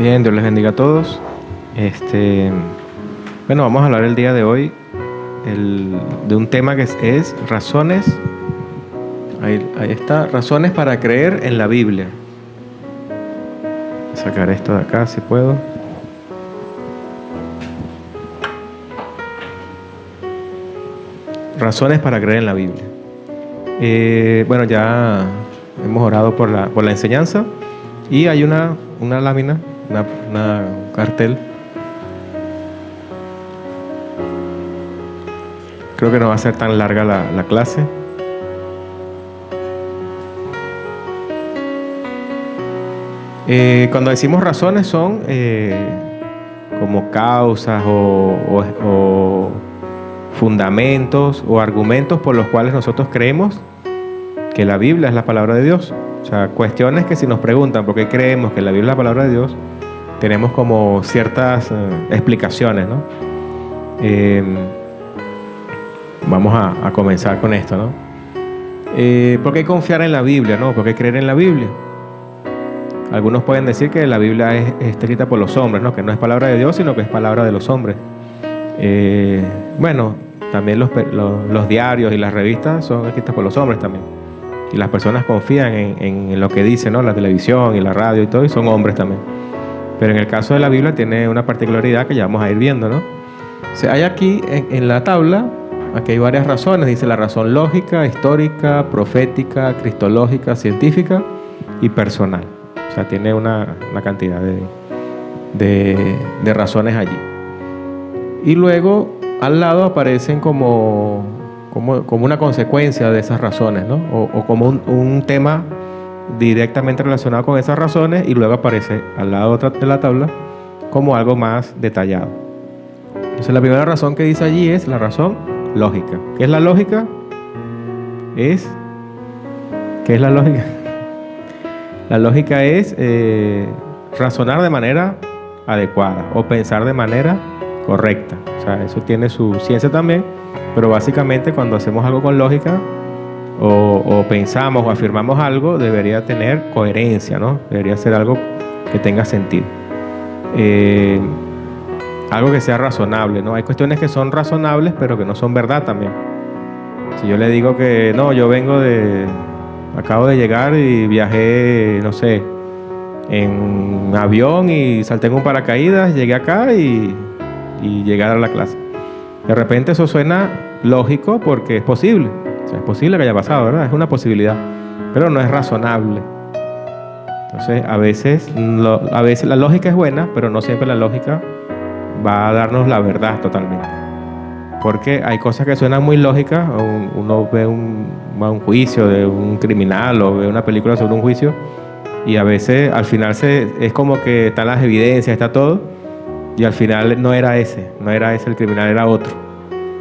Bien, Dios les bendiga a todos. Bueno, vamos a hablar el día de hoy de un tema que es razones. Ahí está, razones para creer en la Biblia. Voy a sacar esto de acá si puedo. Razones para creer en la Biblia. Bueno, ya hemos orado por la enseñanza y hay una lámina, un cartel. Creo que no va a ser tan larga la clase. Cuando decimos razones son como causas o fundamentos o argumentos por los cuales nosotros creemos que la Biblia es la palabra de Dios. O sea, cuestiones que si nos preguntan por qué creemos que la Biblia es la palabra de Dios, tenemos como ciertas explicaciones, ¿no? Vamos a comenzar con esto, ¿no? ¿Por qué confiar en la Biblia, no? ¿Por qué creer en la Biblia? Algunos pueden decir que la Biblia es escrita por los hombres, ¿no? Que no es palabra de Dios, sino que es palabra de los hombres. Bueno, también los diarios y las revistas son escritas por los hombres también. Y las personas confían en lo que dicen, ¿no? La televisión y la radio y todo, y son hombres también. Pero en el caso de la Biblia tiene una particularidad que ya vamos a ir viendo, ¿no? O sea, hay aquí en la tabla, aquí hay varias razones. Dice la razón lógica, histórica, profética, cristológica, científica y personal. O sea, tiene una cantidad de razones allí. Y luego al lado aparecen como una consecuencia de esas razones, ¿no? O como un tema directamente relacionado con esas razones, y luego aparece al lado de la tabla como algo más detallado. Entonces la primera razón que dice allí es la razón lógica. ¿Qué es la lógica? ¿Qué es la lógica? La lógica es razonar de manera adecuada o pensar de manera correcta. O sea, eso tiene su ciencia también, pero básicamente cuando hacemos algo con lógica o pensamos o afirmamos algo, debería tener coherencia, ¿no? Debería ser algo que tenga sentido. Algo que sea razonable, ¿no? Hay cuestiones que son razonables, pero que no son verdad también. Si yo le digo que no, acabo de llegar y viajé, no sé, en avión y salté en un paracaídas, llegué acá y llegué a la clase. De repente eso suena lógico porque es posible. O sea, es posible que haya pasado, ¿verdad? Es una posibilidad, pero no es razonable. Entonces, a veces la lógica es buena, pero no siempre la lógica va a darnos la verdad totalmente. Porque hay cosas que suenan muy lógicas. Uno ve un juicio de un criminal o ve una película sobre un juicio, y a veces al final es como que están las evidencias, está todo, y al final no era ese el criminal, era otro.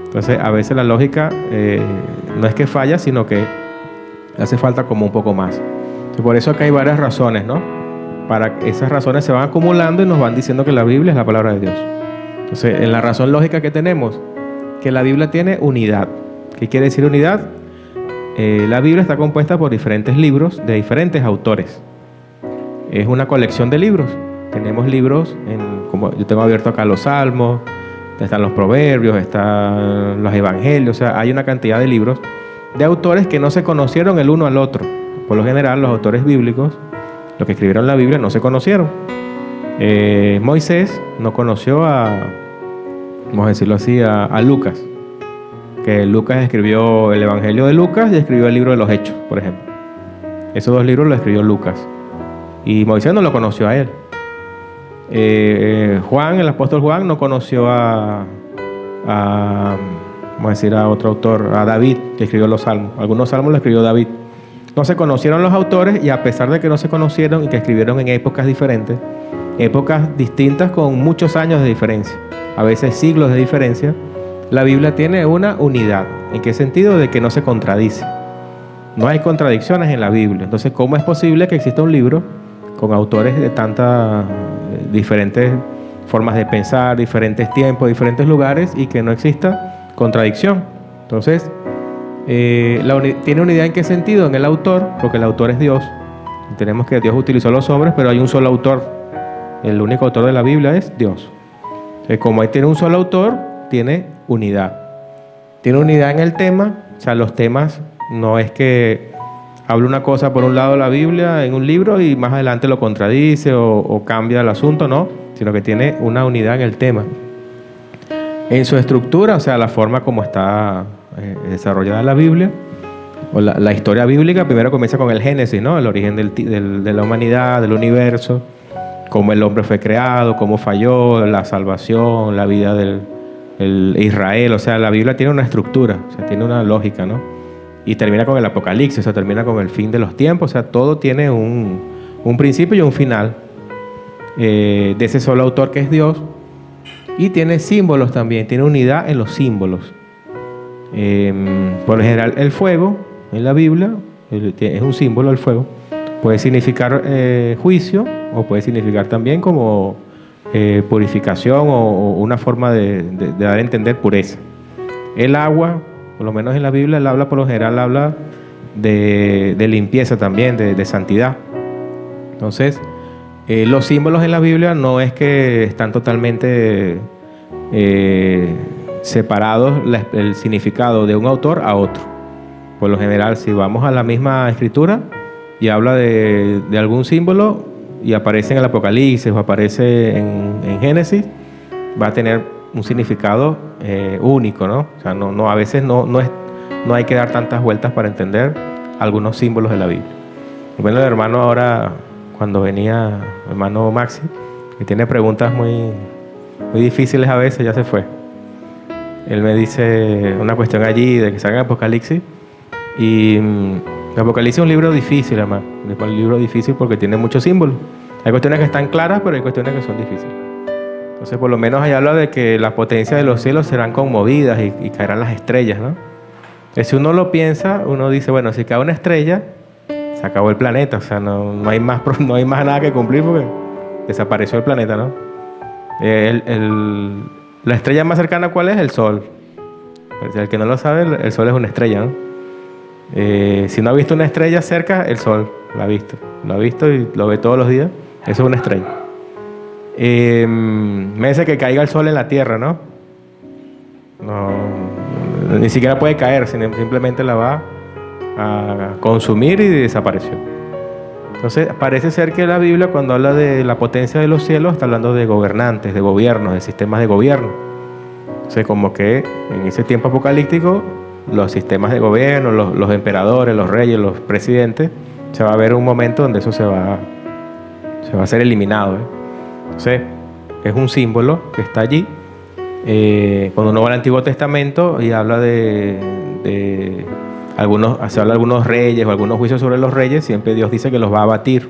Entonces a veces la lógica no es que falla, sino que hace falta como un poco más. Entonces, por eso acá hay varias razones, ¿no? Esas razones se van acumulando y nos van diciendo que la Biblia es la palabra de Dios. Entonces, en la razón lógica que tenemos, que la Biblia tiene unidad. ¿Qué quiere decir unidad? La Biblia está compuesta por diferentes libros de diferentes autores. Es una colección de libros. Tenemos libros, como yo tengo abierto acá los Salmos, están los Proverbios, están los Evangelios. O sea, hay una cantidad de libros de autores que no se conocieron el uno al otro. Por lo general, los autores bíblicos, los que escribieron la Biblia, no se conocieron. Moisés no conoció vamos a decirlo así, a Lucas. Que Lucas escribió el Evangelio de Lucas y escribió el libro de los Hechos, por ejemplo. Esos dos libros los escribió Lucas. Y Moisés no lo conoció a él. Juan, el apóstol Juan, no conoció vamos a decir, a otro autor, a David, que escribió los Salmos. Algunos Salmos los escribió David. No se conocieron los autores, y a pesar de que no se conocieron y que escribieron en épocas diferentes, épocas distintas con muchos años de diferencia, a veces siglos de diferencia, la Biblia tiene una unidad. ¿En qué sentido? De que no se contradice. No hay contradicciones en la Biblia. Entonces, ¿cómo es posible que exista un libro con autores de tantas diferentes formas de pensar, diferentes tiempos, diferentes lugares, y que no exista contradicción? Entonces, ¿tiene unidad en qué sentido? En el autor, porque el autor es Dios. Tenemos que Dios utilizó a los hombres, pero hay un solo autor. el único autor de la Biblia es Dios. Como ahí tiene un solo autor, tiene unidad. Tiene unidad en el tema, o sea, los temas no es que habla una cosa por un lado de la Biblia en un libro y más adelante lo contradice o cambia el asunto, no, sino que tiene una unidad en el tema. En su estructura, o sea, la forma como está desarrollada la Biblia, o la historia bíblica, primero comienza con el Génesis, ¿no? El origen de la humanidad, del universo, cómo el hombre fue creado, cómo falló, la salvación, la vida del Israel. O sea, la Biblia tiene una estructura, o sea, tiene una lógica, ¿no? Y termina con el Apocalipsis, o sea, termina con el fin de los tiempos. O sea, todo tiene un principio y un final de ese solo autor que es Dios. Y tiene símbolos también, tiene unidad en los símbolos. Por lo general, el fuego en la Biblia es un símbolo, el fuego. Puede significar juicio o puede significar también como purificación o una forma de dar a entender pureza. El agua, por lo menos en la Biblia, por lo general habla de limpieza también, de santidad. Entonces, los símbolos en la Biblia no es que están totalmente separados el significado de un autor a otro. Por lo general, si vamos a la misma escritura y habla de algún símbolo y aparece en el Apocalipsis o aparece en Génesis, va a tener un significado único, ¿no? O sea, a veces no hay que dar tantas vueltas para entender algunos símbolos de la Biblia. Bueno, el hermano ahora, cuando venía, el hermano Maxi, que tiene preguntas muy difíciles a veces, ya se fue. Él me dice una cuestión allí de que salga Apocalipsis. Y el Apocalipsis es un libro difícil, además. Es un libro difícil porque tiene muchos símbolos. Hay cuestiones que están claras, pero hay cuestiones que son difíciles. Entonces, por lo menos ahí habla de que las potencias de los cielos serán conmovidas y caerán las estrellas, ¿no? Entonces, si uno lo piensa, uno dice, bueno, si cae una estrella, se acabó el planeta. O sea, no hay más nada que cumplir porque desapareció el planeta, ¿no? La estrella más cercana, ¿cuál es? El Sol. El que no lo sabe, el Sol es una estrella, ¿no? Si no ha visto una estrella cerca, el Sol lo ha visto y lo ve todos los días. Eso es una estrella. Me dice que caiga el Sol en la Tierra, ¿no? Ni siquiera puede caer, simplemente la va a consumir y desapareció. Entonces parece ser que la Biblia, cuando habla de la potencia de los cielos, está hablando de gobernantes, de gobiernos, de sistemas de gobierno. Entonces, como que en ese tiempo apocalíptico, los sistemas de gobierno, los emperadores, los reyes, los presidentes, se va a ver un momento donde eso se va a ser eliminado, ¿eh? Entonces, es un símbolo que está allí. Cuando uno va al Antiguo Testamento y habla se habla de algunos reyes o algunos juicios sobre los reyes, siempre Dios dice que los va a abatir,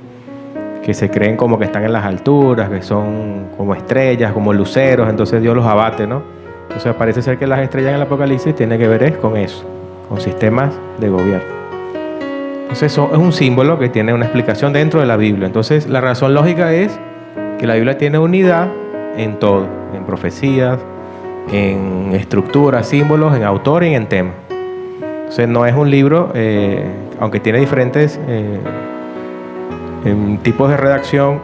que se creen como que están en las alturas, que son como estrellas, como luceros, entonces Dios los abate, ¿no? Entonces parece ser que las estrellas en el Apocalipsis tienen que ver con eso, con sistemas de gobierno. Entonces eso es un símbolo que tiene una explicación dentro de la Biblia. Entonces la razón lógica es que la Biblia tiene unidad en todo, en profecías, en estructuras, símbolos, en autor y en tema. Entonces no es un libro, aunque tiene diferentes tipos de redacción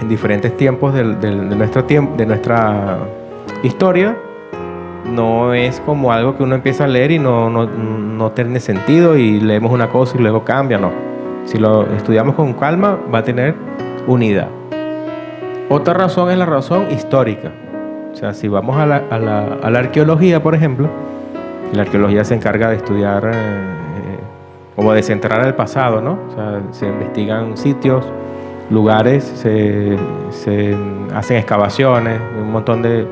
en diferentes tiempos de nuestra historia, no es como algo que uno empieza a leer y no tiene sentido y leemos una cosa y luego cambia, no. Si lo estudiamos con calma, va a tener unidad. Otra razón es la razón histórica. O sea, si vamos a la arqueología, por ejemplo, la arqueología se encarga de estudiar, como desenterrar el pasado, ¿no? O sea, se investigan sitios, lugares, se hacen excavaciones, un montón de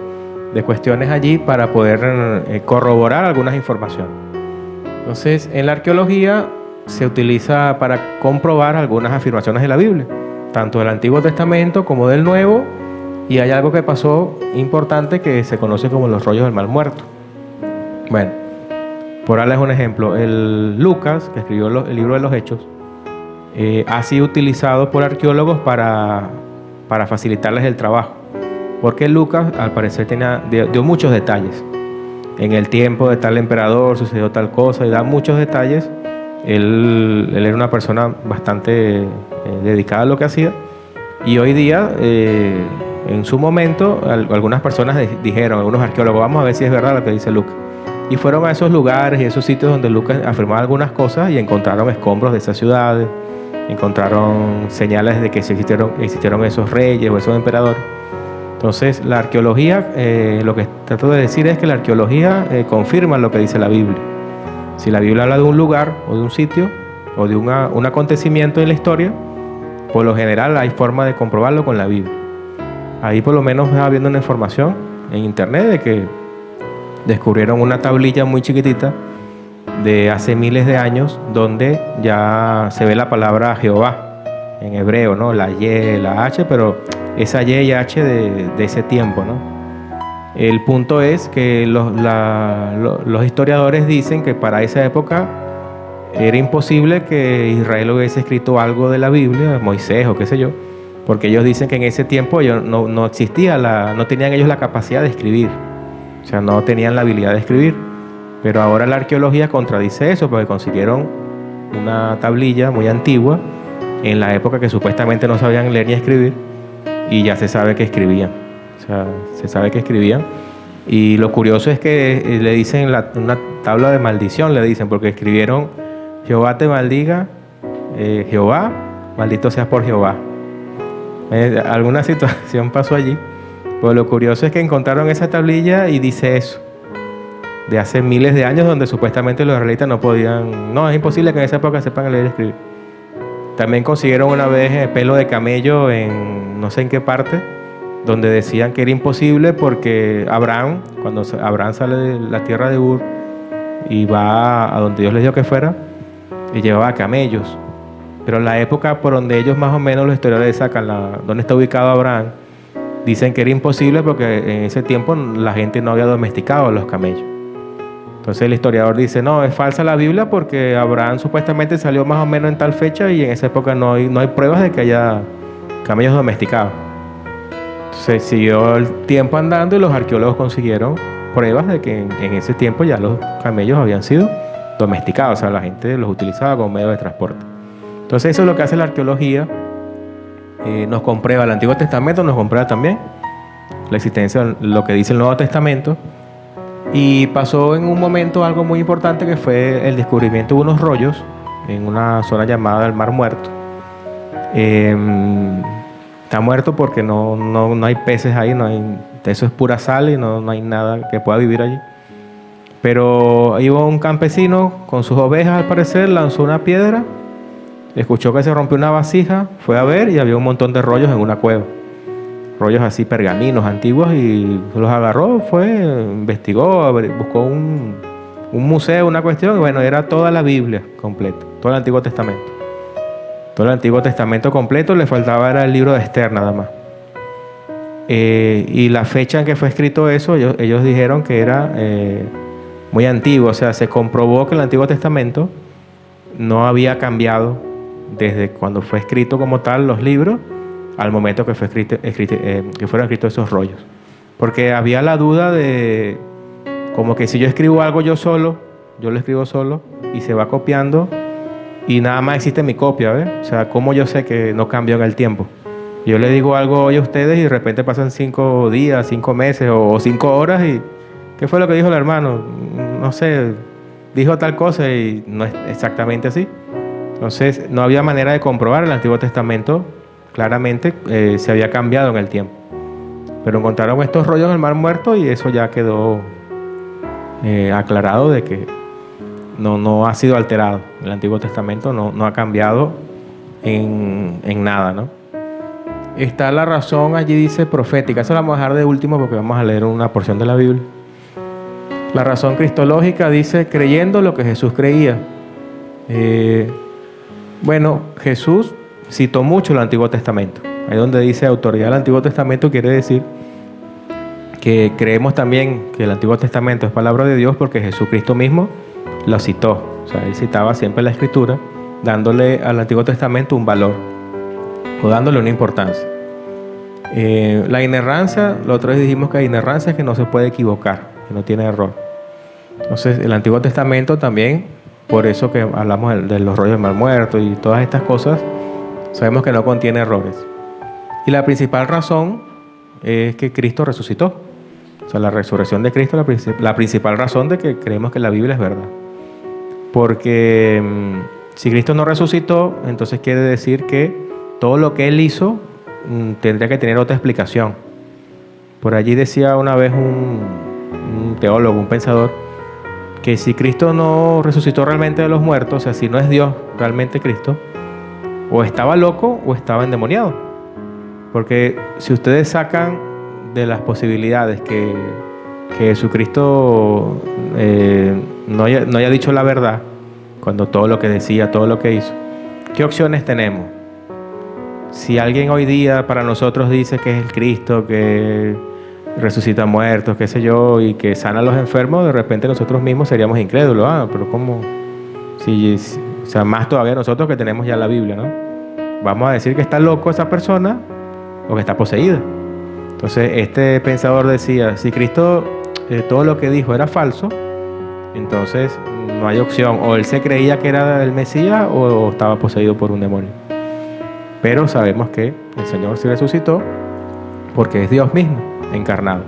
cuestiones allí para poder corroborar algunas informaciones. Entonces, en la arqueología se utiliza para comprobar algunas afirmaciones de la Biblia, tanto del Antiguo Testamento como del Nuevo, y hay algo que pasó importante que se conoce como los rollos del Mar Muerto. Bueno, por darles un ejemplo, el Lucas, que escribió el libro de los Hechos, ha sido utilizado por arqueólogos para facilitarles el trabajo, porque Lucas al parecer dio muchos detalles. En el tiempo de tal emperador sucedió tal cosa y da muchos detalles. Él era una persona bastante dedicada a lo que hacía Y hoy día, en su momento, algunas personas dijeron, algunos arqueólogos, vamos a ver si es verdad lo que dice Lucas. Y fueron a esos lugares y esos sitios donde Lucas afirmaba algunas cosas y encontraron escombros de esas ciudades, encontraron señales de que existieron esos reyes o esos emperadores. Entonces, la arqueología, lo que trato de decir es que la arqueología confirma lo que dice la Biblia. Si la Biblia habla de un lugar o de un sitio o de un acontecimiento en la historia, por lo general hay forma de comprobarlo con la Biblia. Ahí por lo menos estaba viendo una información en internet de que descubrieron una tablilla muy chiquitita de hace miles de años donde ya se ve la palabra Jehová en hebreo, ¿no? La Y, la H, pero esa Y y H de ese tiempo, ¿no? El punto es que los historiadores dicen que para esa época era imposible que Israel hubiese escrito algo de la Biblia, Moisés o qué sé yo, porque ellos dicen que en ese tiempo no existía, no tenían ellos la capacidad de escribir, o sea, no tenían la habilidad de escribir. Pero ahora la arqueología contradice eso, porque consiguieron una tablilla muy antigua en la época que supuestamente no sabían leer ni escribir, y ya se sabe que escribían. O sea, se sabe que escribían. Y lo curioso es que le dicen una tabla de maldición, le dicen, porque escribieron: Jehová te maldiga, Jehová, maldito seas por Jehová. Alguna situación pasó allí. Pues lo curioso es que encontraron esa tablilla y dice eso, de hace miles de años, donde supuestamente los israelitas no podían, no, es imposible que en esa época sepan leer y escribir. También consiguieron una vez pelo de camello en no sé en qué parte, donde decían que era imposible porque Abraham, cuando Abraham sale de la tierra de Ur y va a donde Dios les dijo que fuera, y llevaba camellos. Pero en la época por donde ellos más o menos, los historiadores sacan donde está ubicado Abraham, dicen que era imposible porque en ese tiempo la gente no había domesticado a los camellos. Entonces el historiador dice, no, es falsa la Biblia porque Abraham supuestamente salió más o menos en tal fecha y en esa época no hay pruebas de que haya camellos domesticados. Entonces siguió el tiempo andando y los arqueólogos consiguieron pruebas de que en ese tiempo ya los camellos habían sido domesticados, o sea, la gente los utilizaba como medio de transporte. Entonces eso es lo que hace la arqueología, nos comprueba el Antiguo Testamento, nos comprueba también la existencia de lo que dice el Nuevo Testamento. Y pasó en un momento algo muy importante, que fue el descubrimiento de unos rollos en una zona llamada el Mar Muerto. Está muerto porque no hay peces ahí, eso es pura sal y no hay nada que pueda vivir allí. Pero iba un campesino con sus ovejas, al parecer, lanzó una piedra, escuchó que se rompió una vasija, fue a ver y había un montón de rollos en una cueva. Rollos así, pergaminos antiguos, y los agarró, investigó, buscó un museo, una cuestión, y bueno, era toda la Biblia completa, todo el Antiguo Testamento. Todo el Antiguo Testamento completo, le faltaba era el libro de Esther nada más. Y la fecha en que fue escrito eso, ellos dijeron que era muy antiguo, o sea, se comprobó que el Antiguo Testamento no había cambiado desde cuando fue escrito como tal los libros al momento que que fueron escritos esos rollos. Porque había la duda de, como que si yo escribo algo yo lo escribo solo y se va copiando y nada más existe mi copia, ¿ves? O sea, ¿cómo yo sé que no cambió en el tiempo? Yo le digo algo hoy a ustedes y de repente pasan 5 días, 5 meses o 5 horas y ¿qué fue lo que dijo el hermano? No sé, dijo tal cosa y no es exactamente así. Entonces no había manera de comprobar el Antiguo Testamento. Claramente se había cambiado en el tiempo. Pero encontraron estos rollos en el Mar Muerto y eso ya quedó aclarado de que no ha sido alterado. El Antiguo Testamento no ha cambiado en nada, ¿no? Está la razón, allí dice profética. Eso la vamos a dejar de último porque vamos a leer una porción de la Biblia. La razón cristológica dice creyendo lo que Jesús creía. Bueno, Jesús citó mucho el Antiguo Testamento. Ahí donde dice autoridad del Antiguo Testamento, quiere decir que creemos también que el Antiguo Testamento es palabra de Dios porque Jesucristo mismo lo citó. O sea, él citaba siempre la Escritura, dándole al Antiguo Testamento un valor o dándole una importancia. La inerrancia, la otra vez dijimos que la inerrancia es que no se puede equivocar, que no tiene error. Entonces, el Antiguo Testamento también, por eso que hablamos de los rollos del Mar Muerto y todas estas cosas, sabemos que no contiene errores. Y la principal razón es que Cristo resucitó. O sea, la resurrección de Cristo es la principal razón de que creemos que la Biblia es verdad. Porque si Cristo no resucitó, entonces quiere decir que todo lo que Él hizo tendría que tener otra explicación. Por allí decía una vez un teólogo, un pensador, que si Cristo no resucitó realmente de los muertos, o sea, si no es Dios realmente Cristo, o estaba loco o estaba endemoniado. Porque si ustedes sacan de las posibilidades que Jesucristo no haya dicho la verdad, cuando todo lo que decía, todo lo que hizo, ¿qué opciones tenemos? Si alguien hoy día para nosotros dice que es el Cristo, que resucita muertos, qué sé yo, y que sana a los enfermos, de repente nosotros mismos seríamos incrédulos. Pero ¿cómo? O sea, más todavía nosotros que tenemos ya la Biblia, ¿no? Vamos a decir que está loco esa persona o que está poseída. Entonces este pensador decía, si Cristo todo lo que dijo era falso, entonces no hay opción, o él se creía que era el Mesías o estaba poseído por un demonio. Pero sabemos que el Señor sí resucitó porque es Dios mismo encarnado.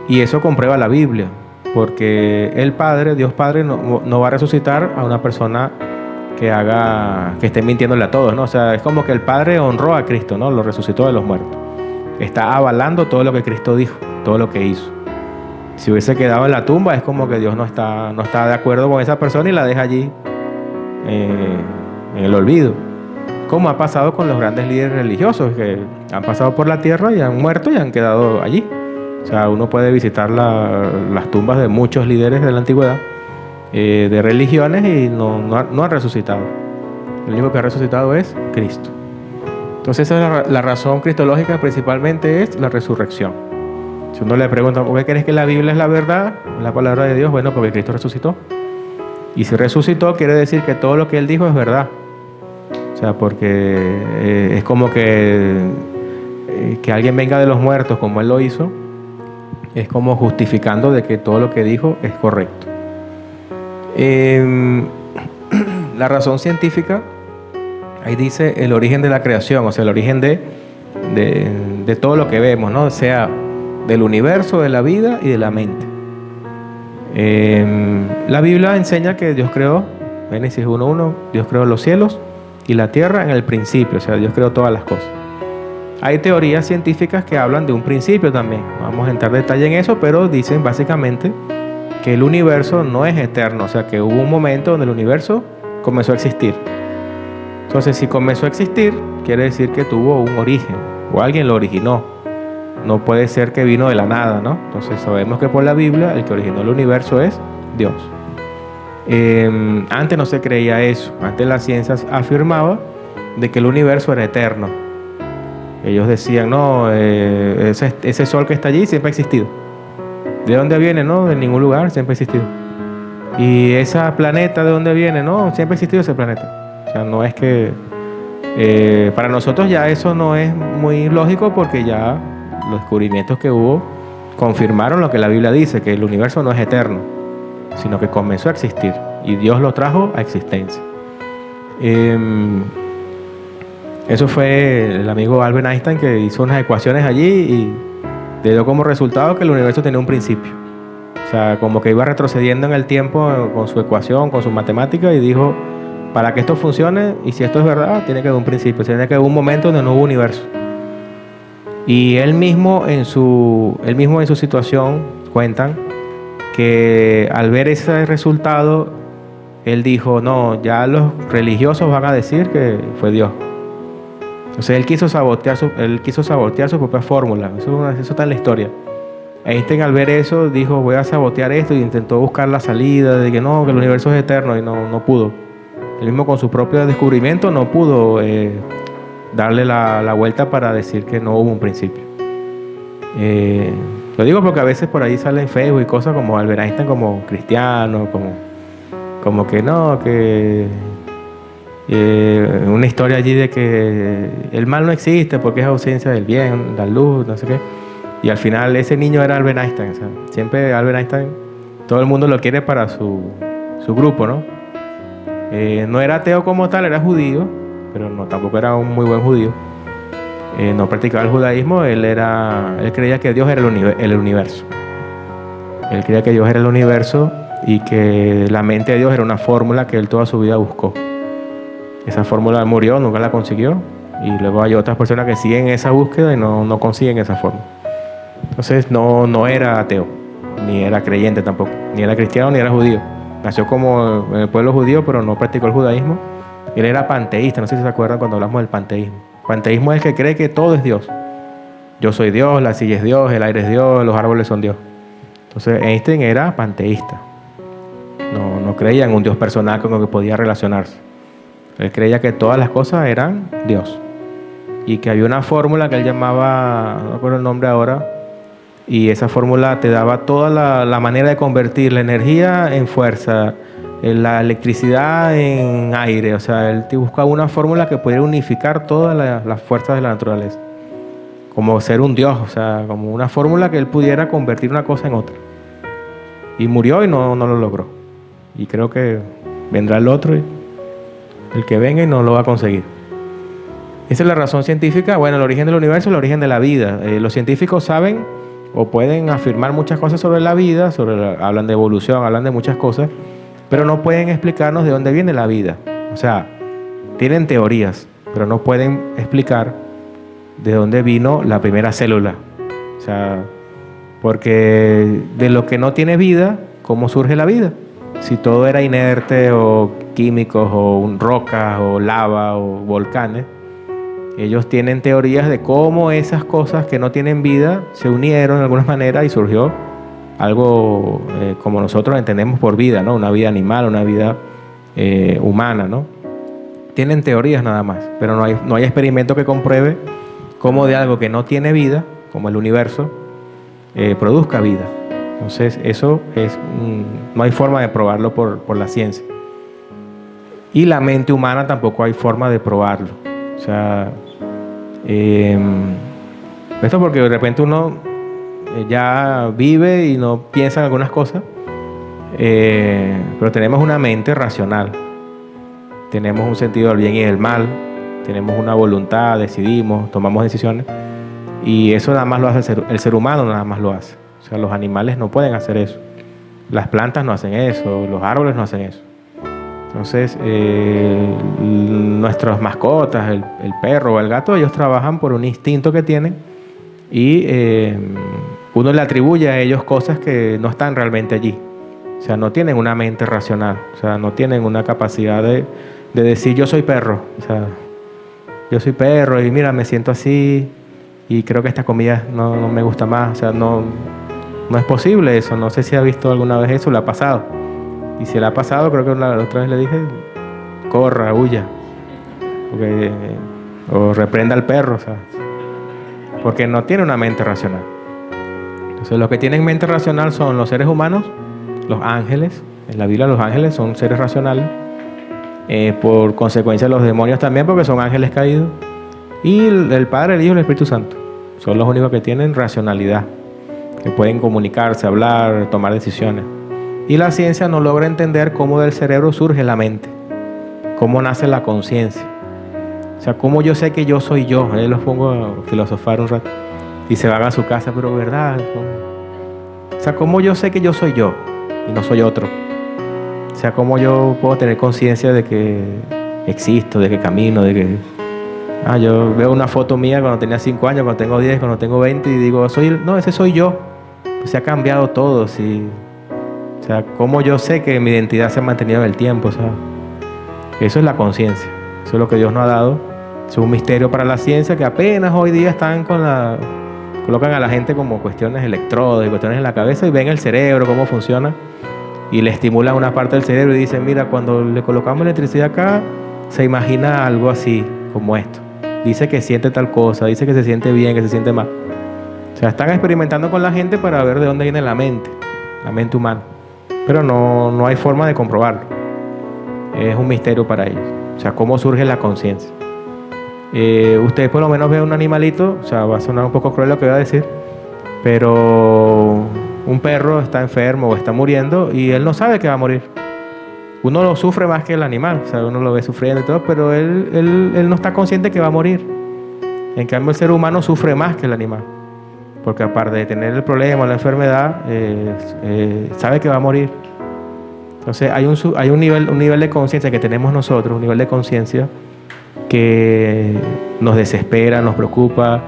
Y eso comprueba la Biblia, porque el Padre, Dios Padre, no va a resucitar a una persona que esté mintiéndole a todos, ¿no? O sea, es como que el Padre honró a Cristo, ¿no? Lo resucitó de los muertos. Está avalando todo lo que Cristo dijo, todo lo que hizo. Si hubiese quedado en la tumba, es como que Dios no está de acuerdo con esa persona y la deja allí en el olvido. Como ha pasado con los grandes líderes religiosos que han pasado por la tierra y han muerto y han quedado allí. O sea, uno puede visitar las tumbas de muchos líderes de la antigüedad, de religiones, y no han resucitado. El único que ha resucitado es Cristo. Entonces esa es la razón cristológica, principalmente es la resurrección. Si uno le pregunta, ¿por qué crees que la Biblia es la verdad? La palabra de Dios, bueno, porque Cristo resucitó. Y si resucitó, quiere decir que todo lo que Él dijo es verdad. O sea, porque es como que alguien venga de los muertos como Él lo hizo, es como justificando de que todo lo que dijo es correcto. La razón científica, ahí dice el origen de la creación, o sea, el origen de todo lo que vemos, ¿no? O sea, del universo, de la vida y de la mente. La Biblia enseña que Dios creó, Génesis 1:1, Dios creó los cielos y la tierra en el principio, o sea, Dios creó todas las cosas. Hay teorías científicas que hablan de un principio también, no vamos a entrar en detalle en eso, pero dicen básicamente que el universo no es eterno, o sea, que hubo un momento donde el universo comenzó a existir. Entonces, si comenzó a existir, quiere decir que tuvo un origen, o alguien lo originó. No puede ser que vino de la nada, ¿no? Entonces sabemos que por la Biblia el que originó el universo es Dios. Antes no se creía eso. Antes la ciencia afirmaba de que el universo era eterno. Ellos decían, no, ese sol que está allí siempre ha existido. ¿De dónde viene? No, de ningún lugar, siempre ha existido. ¿Y ese planeta de dónde viene? No, siempre ha existido ese planeta. O sea, no es que... para nosotros ya eso no es muy lógico, porque ya los descubrimientos que hubo confirmaron lo que la Biblia dice, que el universo no es eterno, sino que comenzó a existir y Dios lo trajo a existencia. Eso fue el amigo Albert Einstein, que hizo unas ecuaciones allí y le dio como resultado que el universo tenía un principio. O sea, como que iba retrocediendo en el tiempo con su ecuación, con su matemática, y dijo, para que esto funcione, y si esto es verdad, tiene que haber un principio, tiene que haber un momento donde no hubo universo. Y él mismo en su situación cuentan que al ver ese resultado, él dijo, no, ya los religiosos van a decir que fue Dios. Entonces él quiso sabotear su propia fórmula. Eso está en la historia. Einstein, al ver eso, dijo, voy a sabotear esto, y intentó buscar la salida de que no, que el universo es eterno, y no pudo. Él mismo con su propio descubrimiento no pudo darle la vuelta para decir que no hubo un principio. Lo digo porque a veces por ahí salen en Facebook y cosas como Albert Einstein como cristiano, como que no, que una historia allí de que el mal no existe porque es ausencia del bien, la luz, no sé qué. Y al final ese niño era Albert Einstein. O sea, siempre Albert Einstein, todo el mundo lo quiere para su grupo, ¿no? No era ateo como tal, era judío, pero no, tampoco era un muy buen judío. no practicaba el judaísmo, él creía que Dios era el universo. Él creía que Dios era el universo y que la mente de Dios era una fórmula que él toda su vida buscó. Esa fórmula murió, nunca la consiguió, y luego hay otras personas que siguen esa búsqueda y no consiguen esa fórmula. Entonces no era ateo, ni era creyente tampoco, ni era cristiano ni era judío. Nació como en el pueblo judío, pero no practicó el judaísmo. Él era panteísta, no sé si se acuerdan cuando hablamos del panteísmo. Panteísmo es el que cree que todo es Dios. Yo soy Dios, la silla es Dios, el aire es Dios, los árboles son Dios. Entonces Einstein era panteísta. No creía en un Dios personal con el que podía relacionarse. Él creía que todas las cosas eran Dios. Y que había una fórmula que él llamaba, no recuerdo el nombre ahora, y esa fórmula te daba toda la manera de convertir la energía en fuerza, la electricidad en aire. O sea, él te buscaba una fórmula que pudiera unificar todas las fuerzas de la naturaleza. Como ser un Dios, o sea, como una fórmula que él pudiera convertir una cosa en otra. Y murió y no lo logró. Y creo que vendrá el otro, el que venga, y no lo va a conseguir. Esa es la razón científica. Bueno, el origen del universo, el origen de la vida. Los científicos saben o pueden afirmar muchas cosas sobre la vida, hablan de evolución, hablan de muchas cosas, pero no pueden explicarnos de dónde viene la vida. O sea, tienen teorías, pero no pueden explicar de dónde vino la primera célula. O sea, porque de lo que no tiene vida, ¿cómo surge la vida? Si todo era inerte o químicos o rocas o lava o volcanes, ellos tienen teorías de cómo esas cosas que no tienen vida se unieron de alguna manera y surgió algo como nosotros entendemos por vida, ¿no? Una vida animal, una vida humana, ¿no? Tienen teorías nada más, pero no hay experimento que compruebe cómo de algo que no tiene vida, como el universo, produzca vida. Entonces eso no hay forma de probarlo por la ciencia. Y la mente humana tampoco hay forma de probarlo. O sea, esto porque de repente uno ya vive y no piensa en algunas cosas, pero tenemos una mente racional, tenemos un sentido del bien y del mal, tenemos una voluntad, decidimos, tomamos decisiones, y eso nada más lo hace el ser humano, nada más lo hace. O sea, los animales no pueden hacer eso, las plantas no hacen eso, los árboles no hacen eso. Entonces, nuestras mascotas, el perro o el gato, ellos trabajan por un instinto que tienen y uno le atribuye a ellos cosas que no están realmente allí. O sea, no tienen una mente racional, o sea, no tienen una capacidad de decir yo soy perro. O sea, yo soy perro y mira, me siento así y creo que esta comida no me gusta más. O sea, no es posible eso. No sé si ha visto alguna vez eso, le ha pasado. Y si le ha pasado, creo que la otra vez le dije, corra, huya. O reprenda al perro, o sea, porque no tiene una mente racional. Entonces, los que tienen mente racional son los seres humanos, los ángeles. En la Biblia los ángeles son seres racionales. Por consecuencia los demonios también, porque son ángeles caídos. Y el Padre, el Hijo y el Espíritu Santo son los únicos que tienen racionalidad, que pueden comunicarse, hablar, tomar decisiones. Y la ciencia no logra entender cómo del cerebro surge la mente, cómo nace la conciencia. O sea, cómo yo sé que yo soy yo. Los pongo a filosofar un rato y se van a su casa, pero ¿verdad? O sea, cómo yo sé que yo soy yo y no soy otro. O sea, cómo yo puedo tener conciencia de que existo, de que camino, de que... yo veo una foto mía cuando tenía 5 años, cuando tengo 10, cuando tengo 20 y digo, ese soy yo. Pues se ha cambiado todo, sí. O sea, cómo yo sé que mi identidad se ha mantenido en el tiempo, ¿sabes? Eso es la conciencia. Eso es lo que Dios nos ha dado. Es un misterio para la ciencia que apenas hoy día están colocan a la gente como cuestiones electrodos y cuestiones en la cabeza y ven el cerebro, cómo funciona, y le estimulan una parte del cerebro y dicen, mira, cuando le colocamos electricidad acá, se imagina algo así, como esto. Dice que siente tal cosa, dice que se siente bien, que se siente mal. O sea, están experimentando con la gente para ver de dónde viene la mente humana. Pero no hay forma de comprobarlo. Es un misterio para ellos. O sea, cómo surge la conciencia. Ustedes por lo menos ven un animalito, o sea, va a sonar un poco cruel lo que voy a decir, pero un perro está enfermo o está muriendo y él no sabe que va a morir. Uno lo sufre más que el animal, o sea, uno lo ve sufriendo y todo, pero él no está consciente que va a morir. En cambio, el ser humano sufre más que el animal, porque aparte de tener el problema o la enfermedad, sabe que va a morir. Entonces hay un nivel de conciencia que tenemos nosotros, un nivel de conciencia que nos desespera, nos preocupa,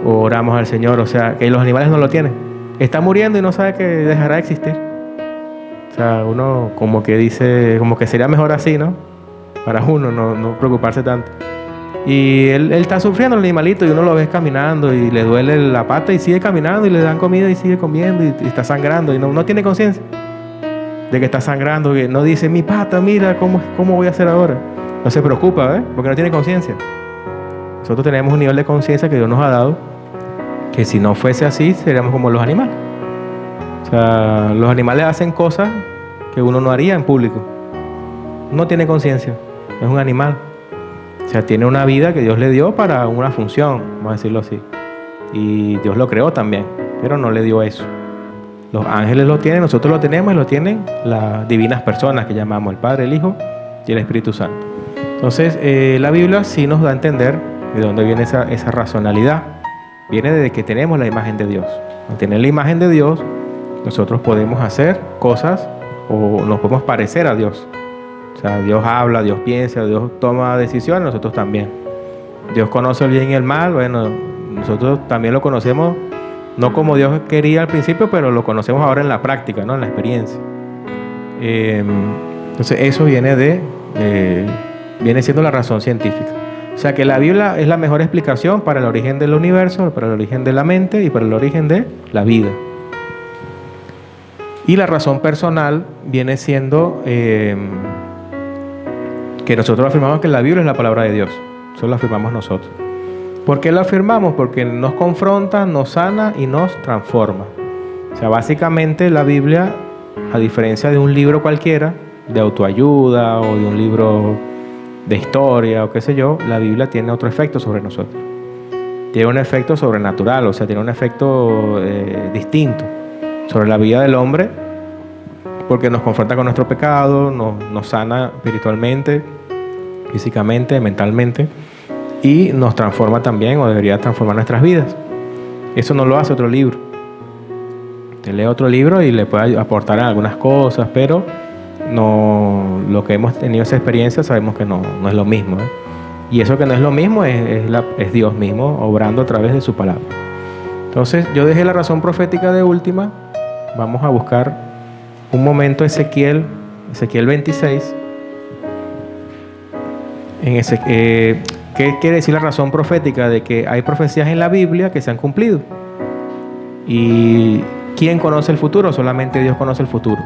oramos al Señor, o sea, que los animales no lo tienen. Está muriendo y no sabe que dejará de existir. O sea, uno como que dice, como que sería mejor así, ¿no? Para uno no preocuparse tanto. Y él está sufriendo, el animalito, y uno lo ve caminando y le duele la pata y sigue caminando y le dan comida y sigue comiendo y está sangrando y no tiene conciencia de que está sangrando, que no dice, mi pata, mira, ¿cómo voy a hacer ahora? No se preocupa, ¿ves? Porque no tiene conciencia. Nosotros tenemos un nivel de conciencia que Dios nos ha dado, que si no fuese así, seríamos como los animales. O sea, los animales hacen cosas que uno no haría en público. No tiene conciencia, es un animal. O sea, tiene una vida que Dios le dio para una función, vamos a decirlo así. Y Dios lo creó también, pero no le dio eso. Los ángeles lo tienen, nosotros lo tenemos y lo tienen las divinas personas que llamamos el Padre, el Hijo y el Espíritu Santo. Entonces, la Biblia sí nos da a entender de dónde viene esa racionalidad. Viene de que tenemos la imagen de Dios. Al tener la imagen de Dios, nosotros podemos hacer cosas o nos podemos parecer a Dios. O sea, Dios habla, Dios piensa, Dios toma decisiones, nosotros también. Dios conoce el bien y el mal, bueno, nosotros también lo conocemos, no como Dios quería al principio, pero lo conocemos ahora en la práctica, ¿no? En la experiencia. Entonces eso viene siendo la razón científica. O sea que la Biblia es la mejor explicación para el origen del universo, para el origen de la mente y para el origen de la vida. Y la razón personal viene siendo que nosotros afirmamos que la Biblia es la palabra de Dios. Eso lo afirmamos nosotros. ¿Por qué lo afirmamos? Porque nos confronta, nos sana y nos transforma. O sea, básicamente la Biblia, a diferencia de un libro cualquiera, de autoayuda o de un libro de historia o qué sé yo, la Biblia tiene otro efecto sobre nosotros. Tiene un efecto sobrenatural, o sea, tiene un efecto distinto sobre la vida del hombre, porque nos confronta con nuestro pecado, nos sana espiritualmente, físicamente, mentalmente, y nos transforma también, o debería transformar nuestras vidas. Eso no lo hace otro libro. Te lee otro libro y le puede aportar algunas cosas, pero no, lo que hemos tenido esa experiencia sabemos que no es lo mismo, ¿eh? Y eso que no es lo mismo es Dios mismo obrando a través de su palabra. Entonces yo dejé la razón profética de última. Vamos a buscar un momento Ezequiel 26. ¿Qué quiere decir la razón profética? De que hay profecías en la Biblia que se han cumplido. ¿Y quién conoce el futuro? Solamente Dios conoce el futuro.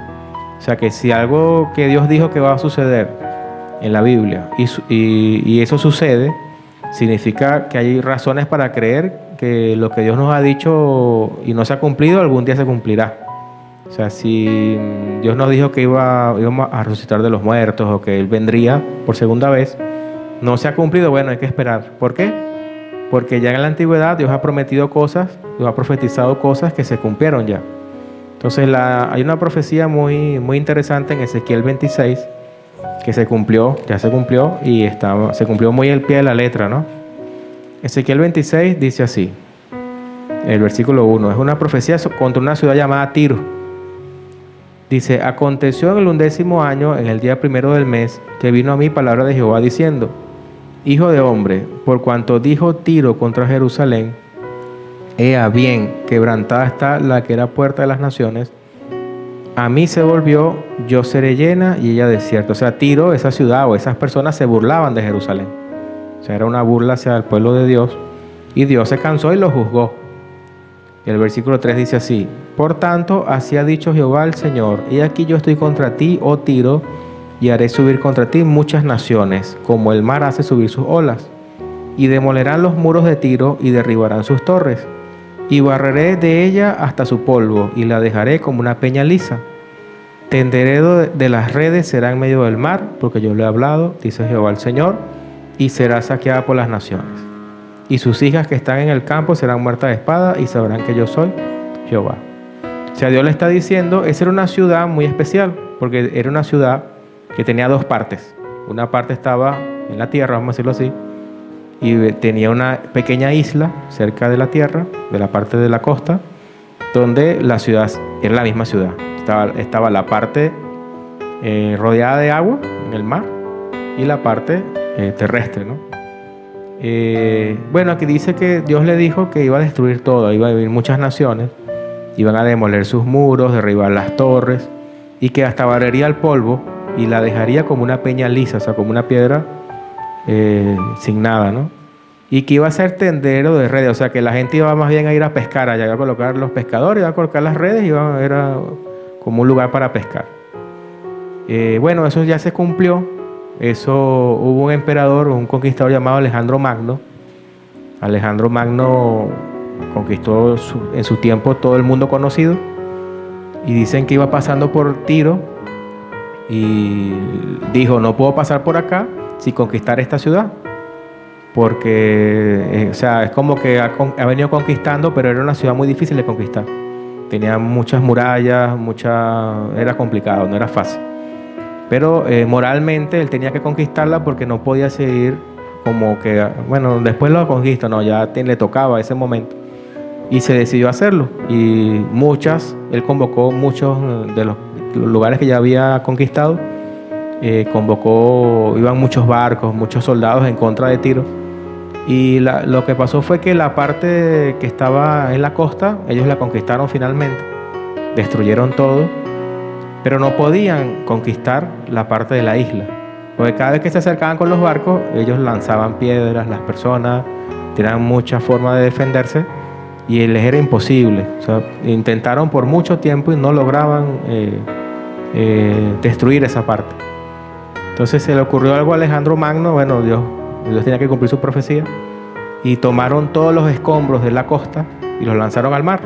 O sea que si algo que Dios dijo que va a suceder en la Biblia y eso sucede, significa que hay razones para creer que lo que Dios nos ha dicho y no se ha cumplido, algún día se cumplirá. O sea, si Dios nos dijo que íbamos a resucitar de los muertos o que Él vendría por segunda vez, no se ha cumplido, bueno, hay que esperar. ¿Por qué? Porque ya en la antigüedad Dios ha prometido cosas, Dios ha profetizado cosas que se cumplieron ya. Entonces hay una profecía muy, muy interesante en Ezequiel 26 que ya se cumplió y se cumplió muy al pie de la letra, ¿no? Ezequiel 26 dice así, el versículo 1, es una profecía contra una ciudad llamada Tiro. Dice, aconteció en el 11º año, en el día 1 del mes, que vino a mí palabra de Jehová diciendo, hijo de hombre, por cuanto dijo Tiro contra Jerusalén, ea bien, quebrantada está la que era puerta de las naciones, a mí se volvió, yo seré llena y ella desierta. O sea, Tiro, esa ciudad o esas personas se burlaban de Jerusalén. O sea, era una burla hacia el pueblo de Dios y Dios se cansó y lo juzgó. Y el versículo 3 dice así, por tanto, así ha dicho Jehová el Señor, he aquí yo estoy contra ti, oh Tiro, y haré subir contra ti muchas naciones, como el mar hace subir sus olas, y demolerán los muros de Tiro y derribarán sus torres, y barreré de ella hasta su polvo, y la dejaré como una peña lisa. Tenderé de las redes, será en medio del mar, porque yo le he hablado, dice Jehová el Señor, y será saqueada por las naciones. Y sus hijas que están en el campo serán muertas de espada, y sabrán que yo soy Jehová. O sea, Dios le está diciendo, esa era una ciudad muy especial, porque era una ciudad que tenía dos partes. Una parte estaba en la tierra, vamos a decirlo así, y tenía una pequeña isla cerca de la tierra, de la parte de la costa, donde la ciudad era la misma ciudad. Estaba la parte rodeada de agua en el mar y la parte terrestre, ¿no? Bueno, aquí dice que Dios le dijo que iba a destruir todo, iba a vivir muchas naciones, iban a demoler sus muros, derribar las torres, y que hasta barrería el polvo y la dejaría como una peña lisa, o sea, como una piedra sin nada, ¿no? Y que iba a ser tendero de redes, o sea, que la gente iba más bien a ir a pescar, allá iba a colocar los pescadores, iba a colocar las redes, era como un lugar para pescar. Bueno, eso ya se cumplió. Eso, hubo un emperador, un conquistador llamado Alejandro Magno. Alejandro Magno conquistó en su tiempo todo el mundo conocido, y dicen que iba pasando por Tiro y dijo: no puedo pasar por acá sin conquistar esta ciudad, porque o sea, es como que ha venido conquistando, pero era una ciudad muy difícil de conquistar. Tenía muchas murallas, era complicado, no era fácil. Pero moralmente él tenía que conquistarla, porque no podía seguir como que, bueno, después lo conquistó, no, ya le tocaba ese momento. Y se decidió hacerlo. Y él convocó muchos de los lugares que ya había conquistado. Iban muchos barcos, muchos soldados en contra de Tiro. Y lo que pasó fue que la parte que estaba en la costa, ellos la conquistaron finalmente. Destruyeron todo, pero no podían conquistar la parte de la isla, porque cada vez que se acercaban con los barcos, ellos lanzaban piedras, las personas tenían muchas formas de defenderse y les era imposible. O sea, intentaron por mucho tiempo y no lograban destruir esa parte. Entonces se le ocurrió algo a Alejandro Magno. Bueno, Dios tenía que cumplir su profecía, y tomaron todos los escombros de la costa y los lanzaron al mar.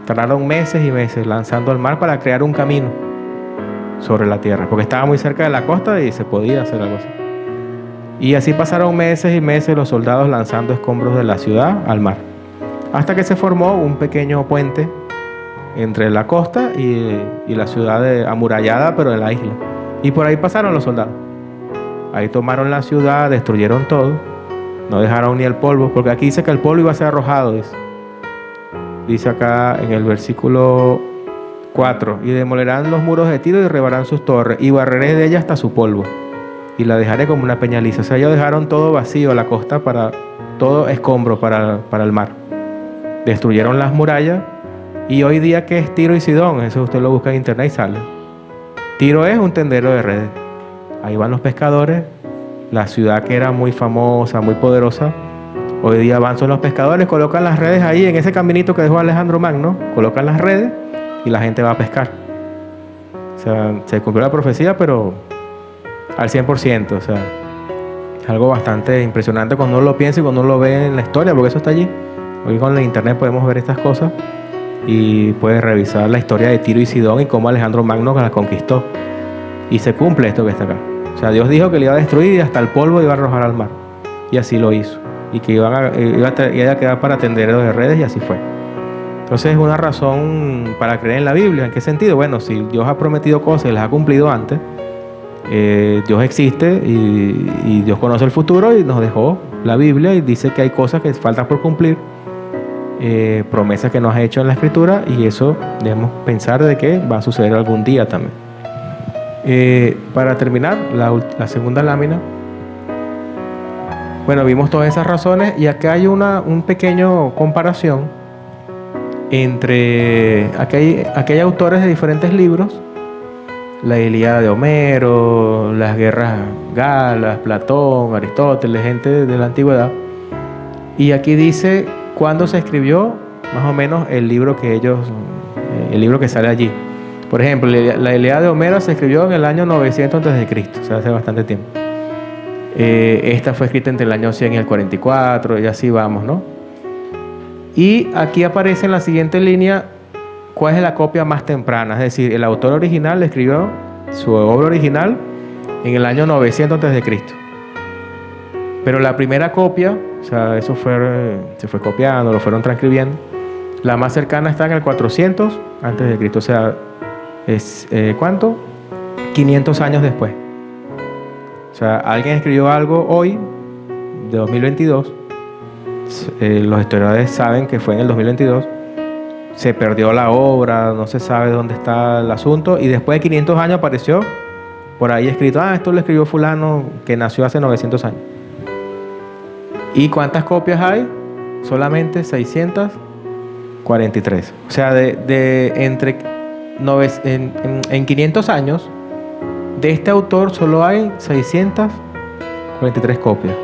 Tardaron meses y meses lanzando al mar para crear un camino sobre la tierra, porque estaba muy cerca de la costa y se podía hacer algo así. Y así pasaron meses y meses los soldados lanzando escombros de la ciudad al mar, hasta que se formó un pequeño puente entre la costa y la ciudad amurallada, pero en la isla. Y por ahí pasaron los soldados. Ahí tomaron la ciudad, destruyeron todo, no dejaron ni el polvo, porque aquí dice que el polvo iba a ser arrojado. Dice acá en el versículo 4: y demolerán los muros de Tiro y derribarán sus torres, y barreré de ella hasta su polvo, y la dejaré como una peña lisa. O sea, ellos dejaron todo vacío, la costa, todo escombro para el mar. Destruyeron las murallas. Y hoy día, ¿qué es Tiro y Sidón? Eso usted lo busca en internet y sale. Tiro es un tendero de redes. Ahí van los pescadores. La ciudad que era muy famosa, muy poderosa, hoy día van son los pescadores, colocan las redes ahí en ese caminito que dejó Alejandro Magno, colocan las redes y la gente va a pescar. O sea, se cumplió la profecía, pero al 100%. O sea, es algo bastante impresionante cuando uno lo piensa y cuando uno lo ve en la historia, porque eso está allí. Hoy con la internet podemos ver estas cosas y puedes revisar la historia de Tiro y Sidón y cómo Alejandro Magno las conquistó. Y se cumple esto que está acá. O sea, Dios dijo que le iba a destruir y hasta el polvo iba a arrojar al mar. Y así lo hizo. Y que iba a quedar para tenderos de redes, y así fue. Entonces es una razón para creer en la Biblia. ¿En qué sentido? Bueno, si Dios ha prometido cosas y las ha cumplido antes, Dios existe y Dios conoce el futuro y nos dejó la Biblia y dice que hay cosas que faltan por cumplir, promesas que nos ha hecho en la Escritura, y eso debemos pensar de que va a suceder algún día también. Para terminar, la segunda lámina. Bueno, vimos todas esas razones y acá hay un pequeño comparación entre aquí hay autores de diferentes libros: la Ilíada de Homero, las guerras galas, Platón, Aristóteles, gente de la antigüedad. Y aquí dice cuándo se escribió más o menos el libro que sale allí. Por ejemplo, la Ilíada de Homero se escribió en el año 900 a.C., o sea, hace bastante tiempo. Esta fue escrita entre el año 100 y el 44, y así vamos, ¿no? Y aquí aparece en la siguiente línea cuál es la copia más temprana. Es decir, el autor original escribió su obra original en el año 900 a.C. Pero la primera copia, o sea, se fue copiando, lo fueron transcribiendo. La más cercana está en el 400 a.C., o sea, es ¿cuánto? 500 años después. O sea, alguien escribió algo hoy, de 2022, los historiadores saben que fue en el 2022, se perdió la obra, no se sabe dónde está el asunto, y después de 500 años apareció por ahí escrito, esto lo escribió fulano que nació hace 900 años. ¿Y cuántas copias hay? Solamente 643. O sea, en 500 años, de este autor solo hay 643 copias.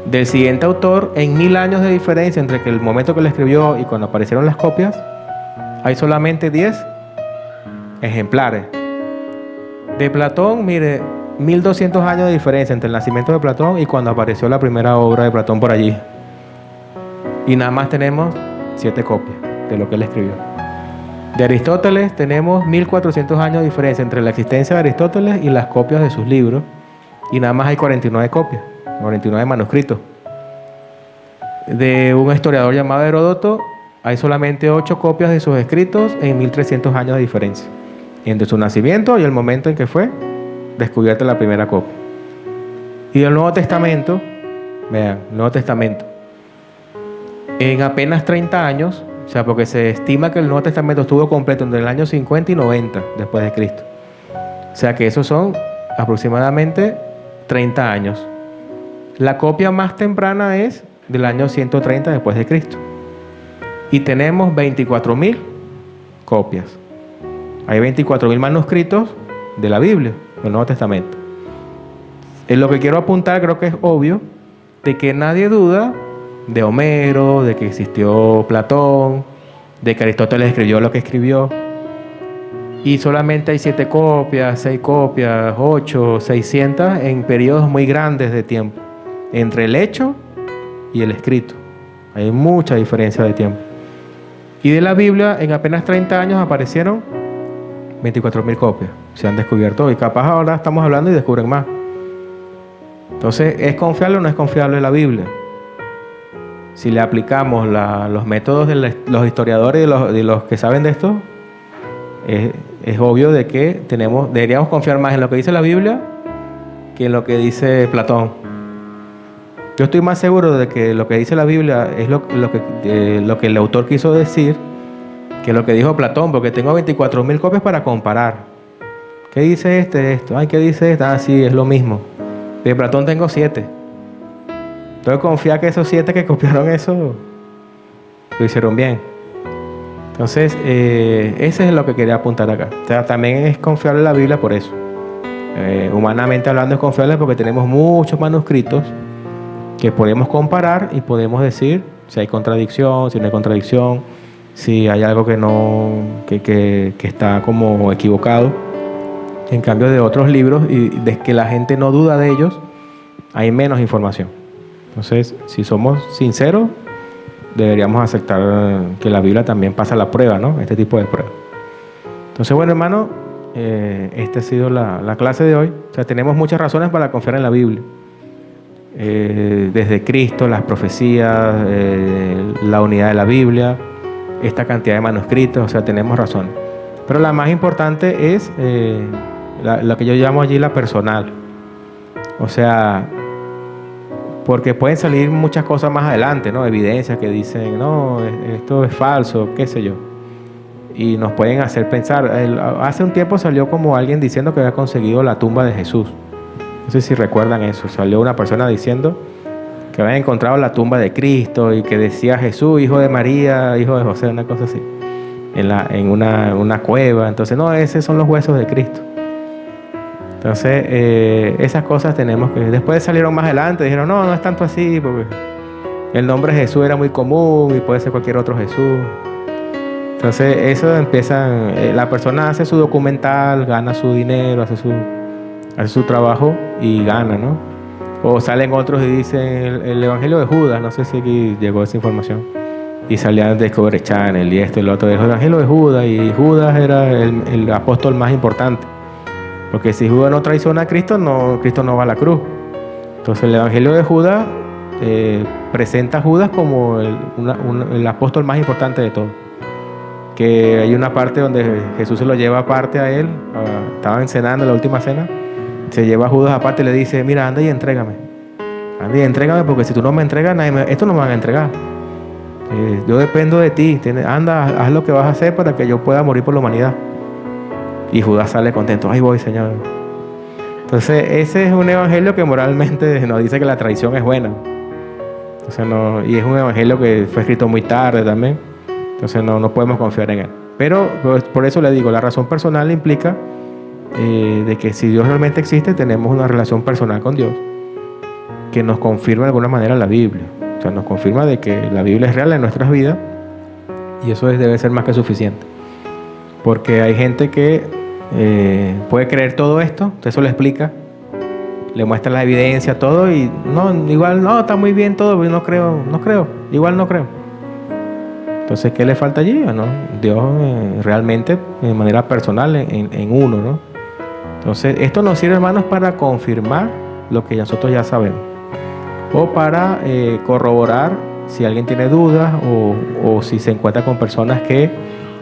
Del siguiente autor, en 1000 años de diferencia entre el momento que lo escribió y cuando aparecieron las copias, hay solamente 10 ejemplares. De Platón, mire, 1200 años de diferencia entre el nacimiento de Platón y cuando apareció la primera obra de Platón por allí. Y nada más tenemos 7 copias de lo que él escribió. De Aristóteles tenemos 1400 años de diferencia entre la existencia de Aristóteles y las copias de sus libros, y nada más hay 49 copias, 49 manuscritos. De un historiador llamado Heródoto hay solamente 8 copias de sus escritos en 1300 años de diferencia entre su nacimiento y el momento en que fue descubierta la primera copia. Y del Nuevo Testamento, vean, Nuevo Testamento, en apenas 30 años, o sea, porque se estima que el Nuevo Testamento estuvo completo entre el año 50 y 90 después de Cristo. O sea que esos son aproximadamente 30 años. La copia más temprana es del año 130 después de Cristo. Y tenemos 24.000 copias. Hay 24.000 manuscritos de la Biblia, del Nuevo Testamento. En lo que quiero apuntar, creo que es obvio, de que nadie duda de Homero, de que existió Platón, de que Aristóteles escribió lo que escribió. Y solamente hay 7 copias, 6 copias, 8, 600 en periodos muy grandes de tiempo. Entre el hecho y el escrito. Hay mucha diferencia de tiempo. Y de la Biblia, en apenas 30 años aparecieron 24.000 copias. Se han descubierto y capaz ahora estamos hablando y descubren más. Entonces, ¿es confiable o no es confiable la Biblia? Si le aplicamos los métodos de los historiadores y de los que saben de esto, es obvio de que deberíamos confiar más en lo que dice la Biblia que en lo que dice Platón. Yo estoy más seguro de que lo que dice la Biblia es lo que el autor quiso decir que lo que dijo Platón, porque tengo 24.000 copias para comparar. ¿Qué dice esto? ¿Qué dice esta? Sí, es lo mismo. De Platón tengo 7. Entonces confía que esos 7 que copiaron eso lo hicieron bien. Entonces, ese es lo que quería apuntar acá. O sea, también es confiable la Biblia por eso. Humanamente hablando es confiable porque tenemos muchos manuscritos que podemos comparar y podemos decir si hay contradicción, si no hay contradicción, si hay algo que está como equivocado. En cambio de otros libros, y de que la gente no duda de ellos, hay menos información. Entonces, si somos sinceros, deberíamos aceptar que la Biblia también pasa la prueba, ¿no? Este tipo de pruebas. Entonces, bueno, hermano, esta ha sido la clase de hoy. O sea, tenemos muchas razones para confiar en la Biblia. Desde Cristo, las profecías, la unidad de la Biblia, esta cantidad de manuscritos, o sea, tenemos razones. Pero la más importante es la que yo llamo allí la personal. O sea, porque pueden salir muchas cosas más adelante, ¿no? Evidencias que dicen, no, esto es falso, qué sé yo. Y nos pueden hacer pensar. Hace un tiempo salió como alguien diciendo que había conseguido la tumba de Jesús. No sé si recuerdan eso. Salió una persona diciendo que había encontrado la tumba de Cristo y que decía Jesús, hijo de María, hijo de José, una cosa así, en una cueva. Entonces, no, esos son los huesos de Cristo. Entonces, esas cosas tenemos que... Después salieron más adelante, dijeron, no es tanto así, porque el nombre Jesús era muy común y puede ser cualquier otro Jesús. Entonces, eso empiezan... la persona hace su documental, gana su dinero, hace su trabajo y gana, ¿no? O salen otros y dicen el Evangelio de Judas, no sé si aquí llegó esa información. Y salían de Discovery Channel y esto y lo otro. El Evangelio de Judas, y Judas era el apóstol más importante. Porque si Judas no traiciona a Cristo, Cristo no va a la cruz. Entonces el Evangelio de Judas presenta a Judas como el apóstol más importante de todos. Que hay una parte donde Jesús se lo lleva aparte a él. Estaban cenando en la última cena. Se lleva a Judas aparte y le dice, mira, anda y entrégame. Anda y entrégame, porque si tú no me entregas, esto no me van a entregar. Yo dependo de ti. Anda, haz lo que vas a hacer para que yo pueda morir por la humanidad. Y Judas sale contento. Ahí voy, Señor. Entonces, ese es un evangelio que moralmente nos dice que la traición es buena. Entonces, y es un evangelio que fue escrito muy tarde también. Entonces, no podemos confiar en él. Pero pues, por eso le digo, la razón personal implica de que si Dios realmente existe, tenemos una relación personal con Dios que nos confirma de alguna manera la Biblia. O sea, nos confirma de que la Biblia es real en nuestras vidas, y eso debe ser más que suficiente. Porque hay gente que puede creer todo esto, eso le explica, le muestra la evidencia, todo, y igual está muy bien todo, pero igual no creo. Entonces, ¿qué le falta allí? Bueno, Dios realmente, de manera personal, en uno, ¿no? Entonces, esto nos sirve, hermanos, para confirmar lo que nosotros ya sabemos, o para corroborar si alguien tiene dudas, o si se encuentra con personas que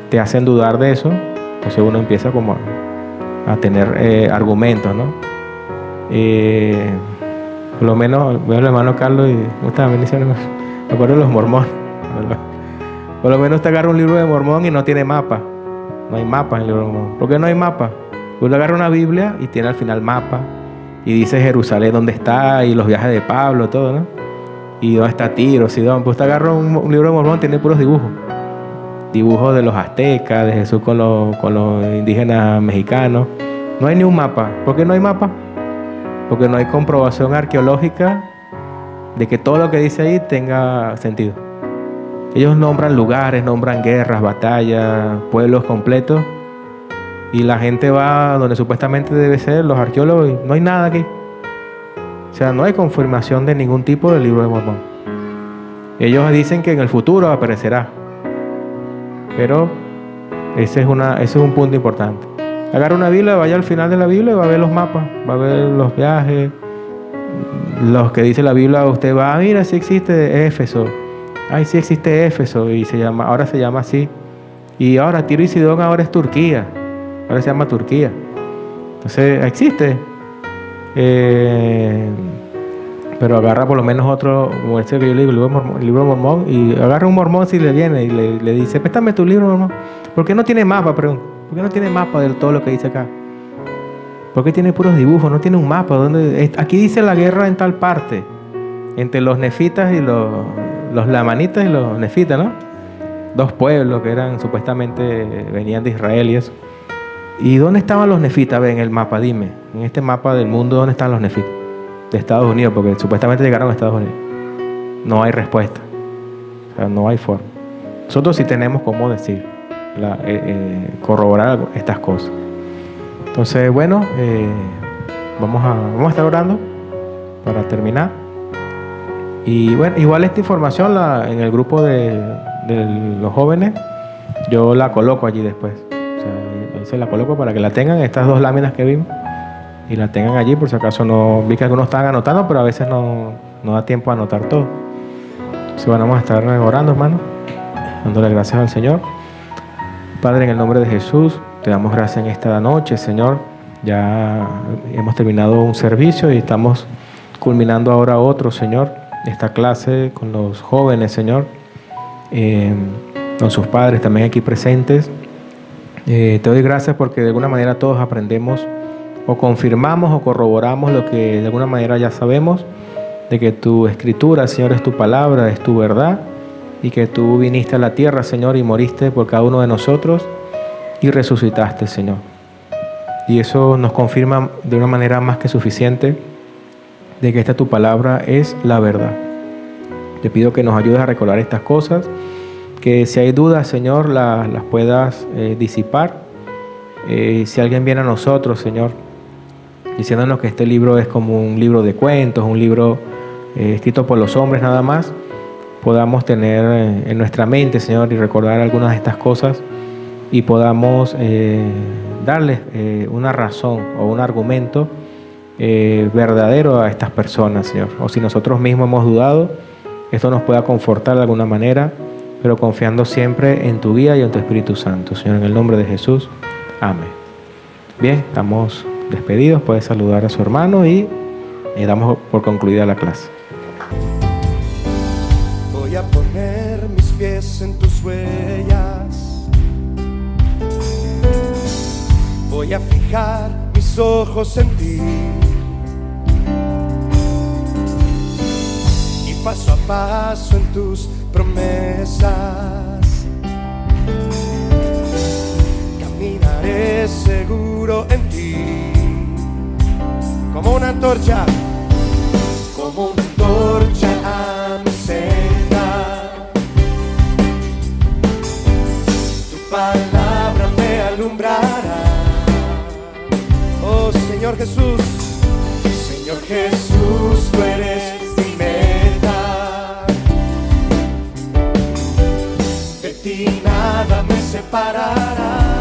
te hacen dudar de eso. Entonces uno empieza como a tener argumentos, ¿no? Por lo menos veo al hermano Carlos y muchas bendiciones. Me acuerdo de los mormones. Por lo menos te agarra un libro de Mormón y no tiene mapa. No hay mapa en el libro de Mormón. ¿Por qué no hay mapa? Uno agarra una Biblia y tiene al final mapa, y dice Jerusalén dónde está, y los viajes de Pablo, todo, ¿no? Y dónde está Tiro, Sidón. Pues te agarra un libro de Mormón, tiene puros dibujos de los aztecas, de Jesús con los indígenas mexicanos. No hay ni un mapa. ¿Por qué no hay mapa? Porque no hay comprobación arqueológica de que todo lo que dice ahí tenga sentido. Ellos nombran lugares, nombran guerras, batallas, pueblos completos, y la gente va donde supuestamente debe ser, los arqueólogos, y no hay nada aquí. O sea, no hay confirmación de ningún tipo del libro de Mormón. Ellos dicen que en el futuro aparecerá, pero ese es un punto importante. Agarra una Biblia, vaya al final de la Biblia y va a ver los mapas, va a ver los viajes, los que dice la Biblia. Usted va, mira, sí existe Éfeso. Ay, sí existe Éfeso, y ahora se llama así. Y ahora Tiro y Sidón ahora es Turquía. Ahora se llama Turquía. Entonces, existe. Pero agarra por lo menos otro, como este que yo le digo, el libro de Mormón, y agarra un mormón si le viene y le dice, préstame tu libro, Mormón. ¿Por qué no tiene mapa? Pregunta. ¿Por qué no tiene mapa de todo lo que dice acá? ¿Por qué tiene puros dibujos? No tiene un mapa. Aquí dice la guerra en tal parte, entre los nefitas y los lamanitas y los nefitas, ¿no? Dos pueblos que supuestamente venían de Israel y eso. ¿Y dónde estaban los nefitas? Ve en el mapa, dime. En este mapa del mundo, ¿dónde están los nefitas? De Estados Unidos, porque supuestamente llegaron a Estados Unidos. No hay respuesta. O sea, no hay forma. Nosotros sí tenemos cómo decir, corroborar estas cosas. Entonces, bueno, vamos a estar orando para terminar. Y bueno, igual esta información en el grupo de los jóvenes, yo la coloco allí después. O sea, ahí se la coloco para que la tengan, estas 2 láminas que vimos, y la tengan allí por si acaso no. Vi que algunos estaban anotando, pero a veces no da tiempo a anotar todo. Entonces, bueno, vamos a estar orando, hermano, dándole gracias al Señor. Padre, en el nombre de Jesús, te damos gracias en esta noche, Señor. Ya hemos terminado un servicio y estamos culminando ahora otro, Señor. Esta clase con los jóvenes, Señor, con sus padres también aquí presentes. Te doy gracias porque de alguna manera todos aprendemos, o confirmamos o corroboramos lo que de alguna manera ya sabemos, de que tu escritura, Señor, es tu palabra, es tu verdad, y que tú viniste a la tierra, Señor, y moriste por cada uno de nosotros y resucitaste, Señor. Y eso nos confirma de una manera más que suficiente de que esta tu palabra es la verdad. Te pido que nos ayudes a recordar estas cosas, que si hay dudas, Señor, las puedas disipar. Si alguien viene a nosotros, Señor, diciéndonos que este libro es como un libro de cuentos, un libro escrito por los hombres nada más, podamos tener en nuestra mente, Señor, y recordar algunas de estas cosas, y podamos darles una razón o un argumento verdadero a estas personas, Señor. O si nosotros mismos hemos dudado, esto nos pueda confortar de alguna manera, pero confiando siempre en tu guía y en tu Espíritu Santo, Señor, en el nombre de Jesús. Amén. Bien, estamos despedidos. Puede saludar a su hermano y damos por concluida la clase. voy a fijar mis ojos en ti. Y paso a paso en tus promesas caminaré seguro en ti. Como una antorcha a mi senda. Tu palabra me alumbrará. Oh Señor Jesús, Señor Jesús, tú eres mi meta. De ti nada me separará.